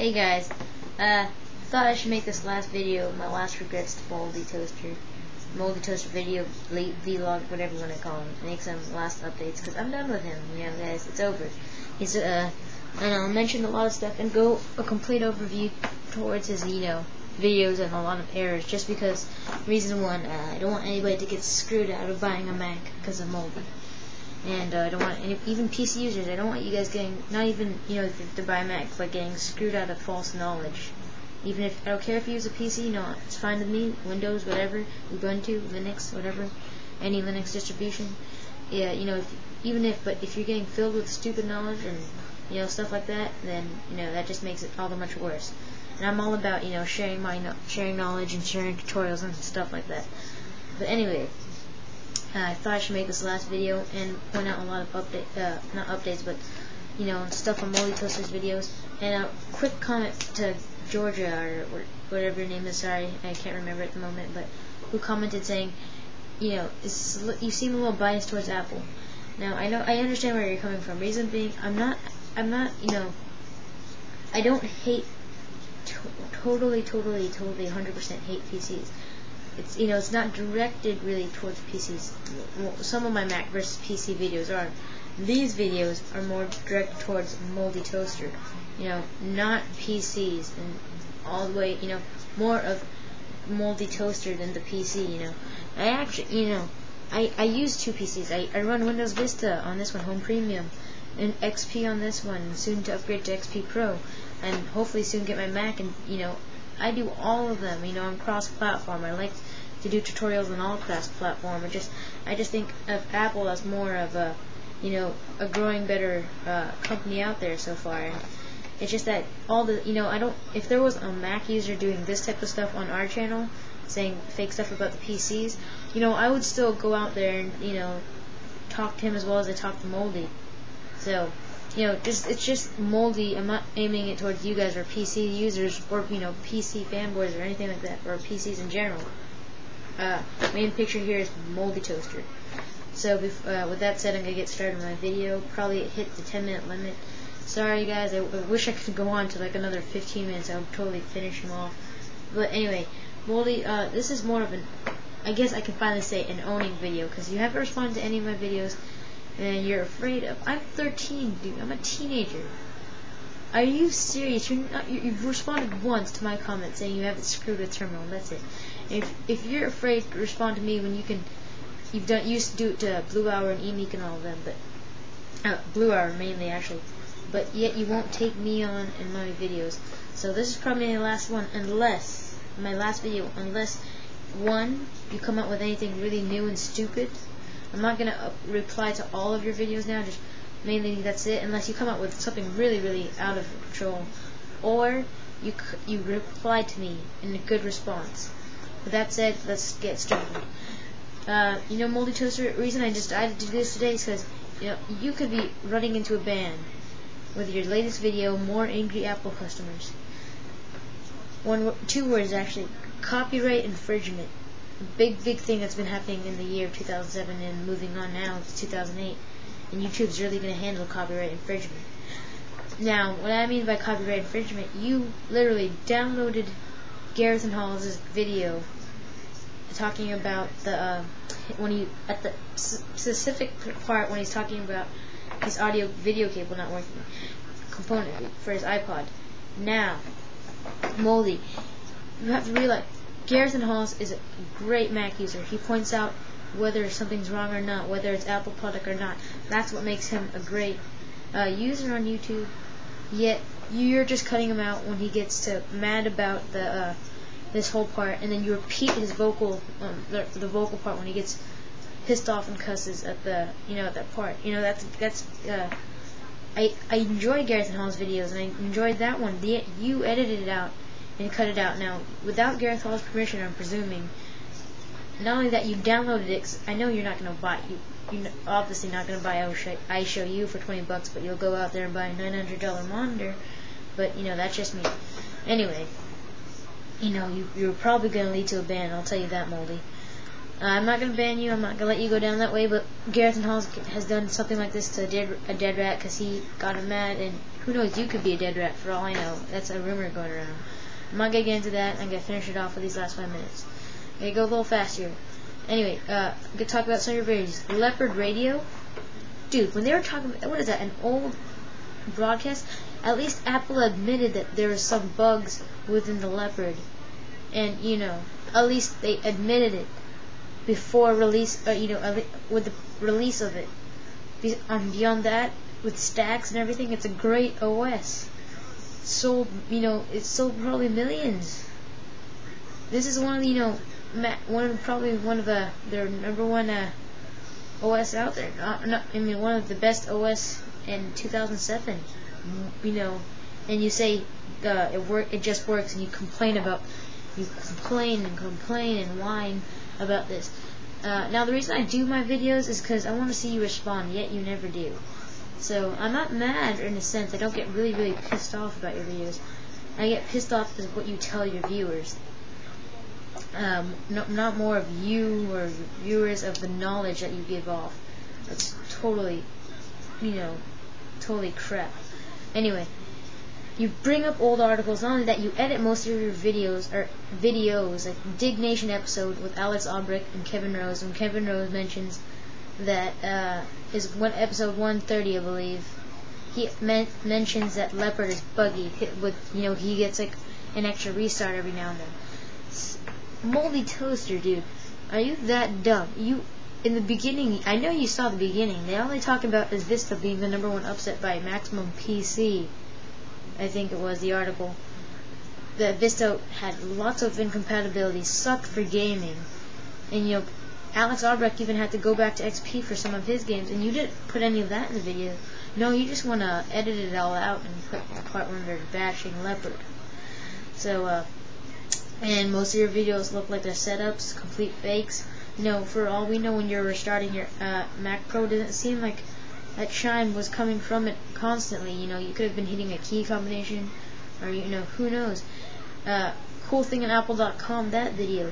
Hey guys, thought I should make this last video, my last regrets to MoldyToaster video, late vlog, whatever you want to call him. Make some last updates, because I'm done with him, guys, it's over. He's, and I'll mention a lot of stuff and go a complete overview towards his, videos and a lot of errors, just because, reason one, I don't want anybody to get screwed out of buying a Mac because of Moldy. And I don't want even PC users. I don't want you guys getting, not even to buy a Mac, but getting screwed out of false knowledge. Even if I don't care if you use a PC, it's fine with me. Windows, whatever, Ubuntu, Linux, whatever, any Linux distribution. Yeah, but if you're getting filled with stupid knowledge and stuff like that, then that just makes it all the much worse. And I'm all about sharing knowledge and sharing tutorials and stuff like that. But anyway. I thought I should make this last video and point out a lot of not updates, but stuff on MoldyToaster's videos. And a quick comment to Georgia, or whatever her name is, sorry, I can't remember at the moment, but who commented saying, you seem a little biased towards Apple. Now I understand where you're coming from. Reason being, I'm not, I don't hate totally 100% hate PCs. It's it's not directed really towards PCs. Some of my Mac versus PC videos are. These videos are more directed towards MoldyToaster. Not PCs, and all the way, more of MoldyToaster than the PC. I actually, I use two PCs. I run Windows Vista on this one, Home Premium, and XP on this one, and soon to upgrade to XP Pro, and hopefully soon get my Mac. And I do all of them. I'm cross-platform. I like to do tutorials on all cross-platform. I just think of Apple as more of a, a growing better company out there so far. And it's just that all the, if there was a Mac user doing this type of stuff on our channel, saying fake stuff about the PCs, I would still go out there and, talk to him as well as I talk to Moldy. So, it's just Moldy. I'm not aiming it towards you guys or PC users or PC fanboys or anything like that, or PCs in general. Main picture here is MoldyToaster. So with that said, I'm gonna get started with my video. Probably hit the 10-minute limit. Sorry guys, I wish I could go on to like another 15 minutes. I would totally finish them off. But anyway, Moldy, this is more of an, I guess I can finally say, an owning video, because you haven't responded to any of my videos. And you're afraid of. I'm 13, dude. I'm a teenager. Are you serious? You've responded once to my comment saying you haven't screwed with terminal. That's it. If you're afraid to respond to me when you can, you used to do it to Blue Hour and Emeek and all of them, but Blue Hour mainly actually. But yet you won't take me on in my videos. So this is probably my last one, unless one, you come up with anything really new and stupid. I'm not going to reply to all of your videos now, just mainly that's it, unless you come up with something really out of control, or you reply to me in a good response. With that said, let's get started. MoldyToaster, the reason I decided to do this today is because, you could be running into a ban with your latest video, more angry Apple customers. Two words actually, copyright infringement. Big thing that's been happening in the year of 2007 and moving on now to 2008, and YouTube's really going to handle copyright infringement. Now, what I mean by copyright infringement, you literally downloaded Gareth and Hall's video talking about the at the specific part when he's talking about his audio video cable not working component for his iPod. Now, Moldy, you have to realize Gareth and Halls is a great Mac user. He points out whether something's wrong or not, whether it's Apple product or not. That's what makes him a great user on YouTube. Yet you're just cutting him out when he gets mad about this whole part, and then you repeat his vocal, the vocal part when he gets pissed off and cusses at the at that part. I enjoy Gareth and Hall's videos, and I enjoyed that one. Yet you edited it out and cut it out. Now, without Gareth Hall's permission, I'm presuming, not only that you downloaded it, 'cause I know you're not going to buy, you're obviously not going to buy iShowU for $20, but you'll go out there and buy a $900 monitor, but, that's just me. Anyway, you're probably going to lead to a ban, I'll tell you that, Moldy. I'm not gonna ban you. I'm not gonna let you go down that way. But Gareth and Halls has done something like this to a dead rat because he got him mad, and who knows? You could be a dead rat for all I know. That's a rumor going around. I'm not gonna get into that. I'm gonna finish it off with these last 5 minutes. I'm gonna go a little faster. Anyway, I'm gonna talk about some of your videos. Leopard Radio, dude. When they were talking, what is that? An old broadcast? At least Apple admitted that there was some bugs within the Leopard, and you know, at least they admitted it before release. With the release of it. Beyond that, with stacks and everything, it's a great OS. Sold, it's sold probably millions. This is one of the, probably one of their number one OS out there. One of the best OS in 2007. And you say it just works, and you complain and whine about this. Now the reason I do my videos is because I want to see you respond, yet you never do. So I'm not mad in a sense. I don't get really, really pissed off about your videos. I get pissed off at what you tell your viewers. Not more of you or viewers of the knowledge that you give off. It's totally, totally crap. Anyway, you bring up old articles. Not only that, you edit most of your videos, like Dig Nation episode with Alex Albrecht and Kevin Rose, when Kevin Rose mentions that is episode 130, I believe. He mentions that Leopard is buggy. He gets like an extra restart every now and then. MoldyToaster, dude, are you that dumb? In the beginning, I know you saw the beginning. They all they talk about is Vista being the #1 upset by Maximum PC. I think it was the article. That Vista had lots of incompatibilities, sucked for gaming, and Alex Albrecht even had to go back to XP for some of his games, and you didn't put any of that in the video. No, you just want to edit it all out and put the part when they're bashing Leopard. So, and most of your videos look like they're setups, complete fakes. For all we know, when you're restarting your Mac Pro, it doesn't seem like that shine was coming from it constantly. You could have been hitting a key combination, or who knows. Cool thing on Apple.com, that video,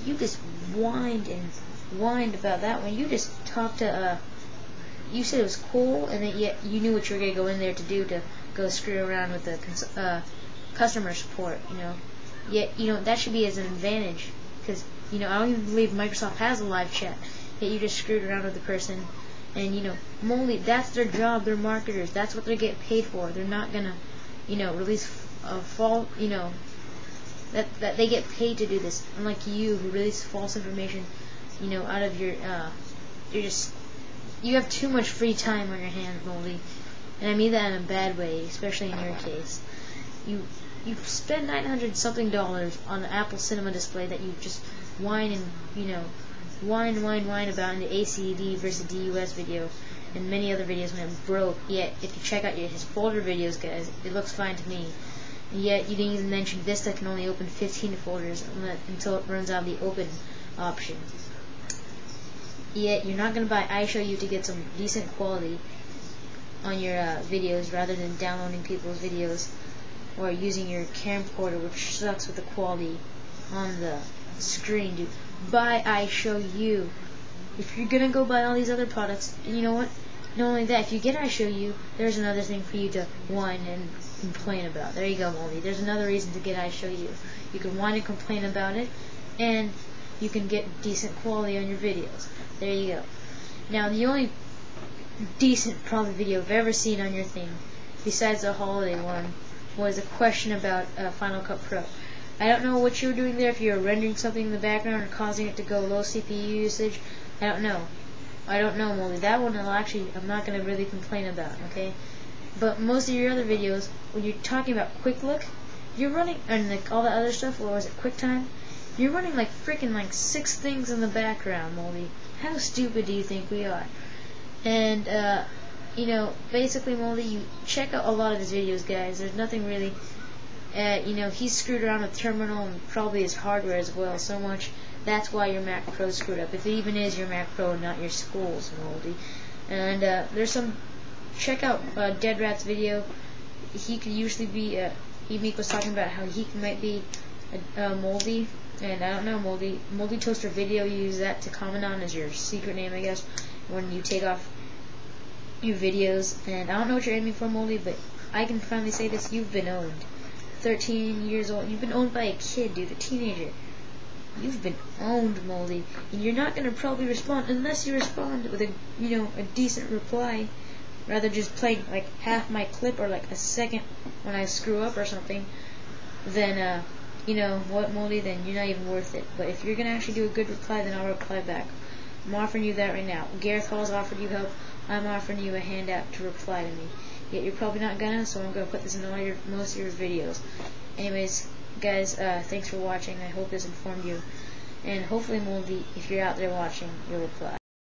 you just whined about that one. You just talked to you said it was cool, and then yet you knew what you were gonna go in there to do, to go screw around with the customer support. Yet that should be as an advantage, because I don't even believe Microsoft has a live chat. Yet you just screwed around with the person, and Moldy, that's their job. They're marketers. That's what they get paid for. They're not gonna release that they get paid to do this. Unlike you, who release false information, out of your you have too much free time on your hands, Moldy, and I mean that in a bad way, especially in your case. You spend $900-something on an Apple Cinema display that you just whine about in the ACD versus DUS video and many other videos when it broke. Yet if you check out his folder videos, guys, it looks fine to me. And yet you didn't even mention Vista can only open 15 folders until it runs out of the open option. Yet you're not going to buy iShowU to get some decent quality on your videos, rather than downloading people's videos or using your camcorder, which sucks with the quality on the screen, dude. Buy iShowU. If you're gonna go buy all these other products, and you know what? Not only that, if you get iShowU, there's another thing for you to whine and complain about. There you go, Moldy. There's another reason to get iShowU. You can whine and complain about it, and you can get decent quality on your videos. There you go. Now, the only decent probably video I've ever seen on your thing, besides the holiday one, was a question about Final Cut Pro. I don't know what you were doing there, if you were rendering something in the background or causing it to go low CPU usage. I don't know, Moldy. That one I'm not going to really complain about, okay? But most of your other videos, when you're talking about Quick Look, you're running, and all that other stuff, what was it, QuickTime? You're running like freaking 6 things in the background, Moldy. How stupid do you think we are? And, basically, Moldy, you check out a lot of his videos, guys. There's nothing really, he's screwed around with terminal and probably his hardware as well so much. That's why your Mac Pro screwed up. If it even is your Mac Pro and not your school's, Moldy. And there's some, check out Dead Rat's video. He could usually be, Meek was talking about how he might be Moldy, and I don't know, MoldyToaster video. You use that to comment on as your secret name, I guess, when you take off your videos. And I don't know what you're aiming for, Moldy, but I can finally say this: you've been owned. 13 years old, you've been owned by a kid, dude, a teenager. You've been owned, Moldy, and you're not gonna probably respond unless you respond with a decent reply, rather just playing like half my clip or like a second when I screw up or something. Then you know what, Moldy, then you're not even worth it. But if you're gonna actually do a good reply, then I'll reply back. I'm offering you that right now. Gareth Hall's offered you help. I'm offering you a handout to reply to me. Yet you're probably not gonna, so I'm gonna put this in most of your videos. Anyways, guys, thanks for watching. I hope this informed you, and hopefully, Moldy, if you're out there watching, you'll reply.